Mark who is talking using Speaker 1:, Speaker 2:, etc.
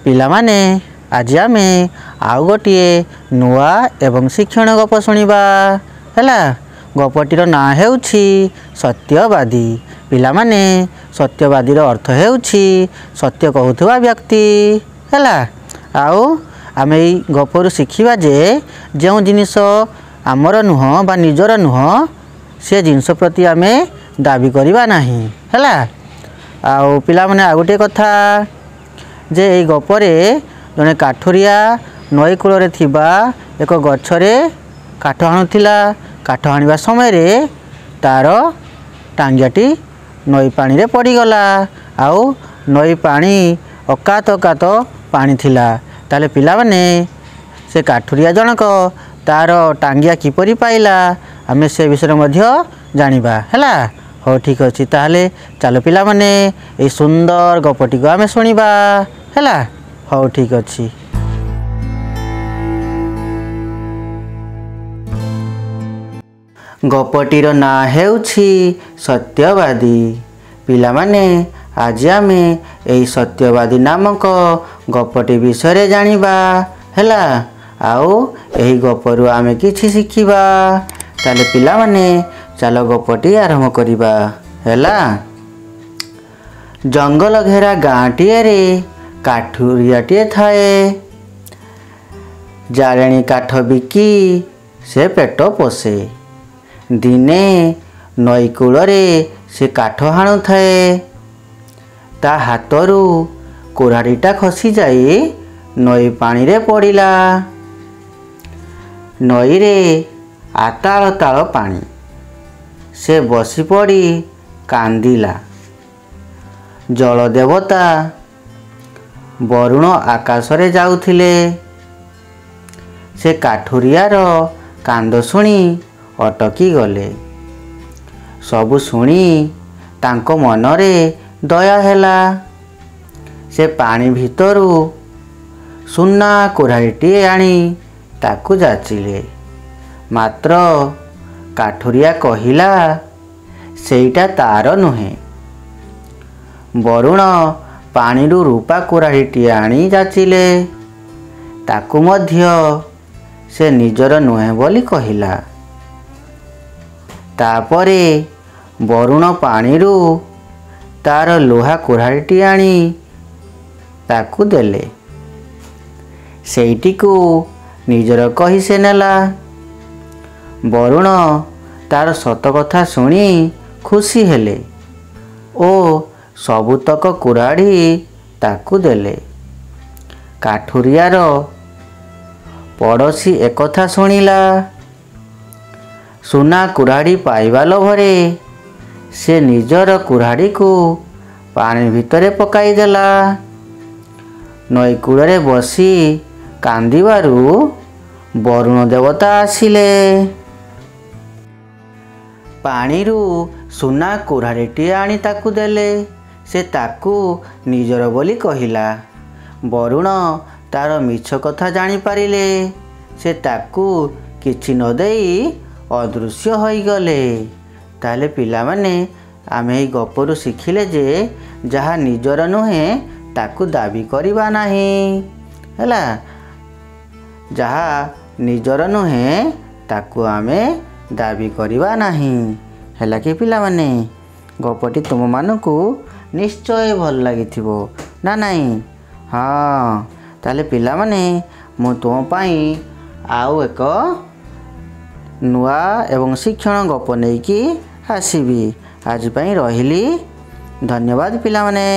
Speaker 1: पिलामाने आज आमे आउ गोटे नुआ एवं शिक्षण गप शुणा है। गपटीर ना हेउछि सत्यवादी। पिलामाने सत्यवादीर अर्थ हेउछि सत्य कहूथुवा व्यक्ति है। आउ आमे ई गपरु शिखिबा जे जो जिनिस आमर नुह बा निजर नुह से जिनस प्रति आमे दाबी करिबा नाही है। आउ पिलामाने आ गोटे कथा जे এই गपरे जने काठुरिया नई कूल थिबा एक गछरे काठ हाणुथिला। काठ हाणिबा समय रे तार टांगियाटी नई पानी रे पड़ीगला। आउ नई पानी अकात अकात पानी थिला। ताले पिला माने से काठुरिया जनक तार टांगिया किपरि पाइला आमे से विषय मध्य जानिबा हैला। हो ठीक अछि ताले चलो पिला माने ए सुंदर गपटी को आमे सुनिबा हैला। हो ठीक अछि। गपटीर ना हेउछि सत्यवादी। पिला माने आज आमे ए सत्यवादी नामक गपटी विषय जानिबा हैला। आउ एही गपरु आमे किछि शिखिबा। ताले पिला माने चलो गपटी आरंभ करिबा हैला। जंगल घेरा गाँटीए रे काठुरियाटे थाए। जाळेणी काठ बिकी से पेट पोषे। दिने नई कूल से काठ हाणु थाए। ता हाथरू कुराड़ीटा खसी जाई नई पानी रे पड़िला। नई रे आताल ताल पानी। से बसी पड़ी कांदिला। जल देवता वरुण आकाश रे जाउथिले। से काठुरियार कांद शुणी अटकी गले। सबु शुणी तांको मनरे दया हैला। से पानी भितरू सुना कुराड़ीटे आनी ताकू जाचिले। मात्र काठुरिया कहिला सेईटा तार नुहे। वरुण पानीरू रूपा कुराड़ीटे आनी जाचिले। ताकू मध्य से निजर नुहे बोली कहिला। तापरे वरुण पानीरू तार लोहा कुराड़ीटे आनी ताकू देले। सेईटिकू निजर कही से नेला। वरुण तार सत कथा शुणी खुशी हेले ओ सबुतक कुराड़ी ताकू देले। काठुरियार पड़ोसी एकथा शुणिला। सुना कुराड़ी पाइबा लोभरे से निजर कुराड़ी को पानी भितरे पकाई देला। नई कूलरे बसी कांदिबारु वरुण देवता आसिले। पानीरू सुना कुराड़ीटे आनी ताकू देले। से ताकू निजर बोली कहिला। वरुण तार मिछ कथा जानी पारिले। से ताकू किछि न देई अदृश्य होई गले। ताले पिला माने आमे ई गपरु शिखिले जे जहा निजर नुहे ताकू दाबी करिबा नाही हैला। जहा निजर नुहे ताकू आमे दाबी करिबा नाही हैला कि पिला माने। गपटी तुम मानकू निश्चय भल लागिथिबो ना नाही। हाँ ताले पिला माने मु तुम पाई आउ एक नुआ एवं शिक्षण गप नेकी आसीबी। आज पाई रहिली। धन्यवाद पिला माने।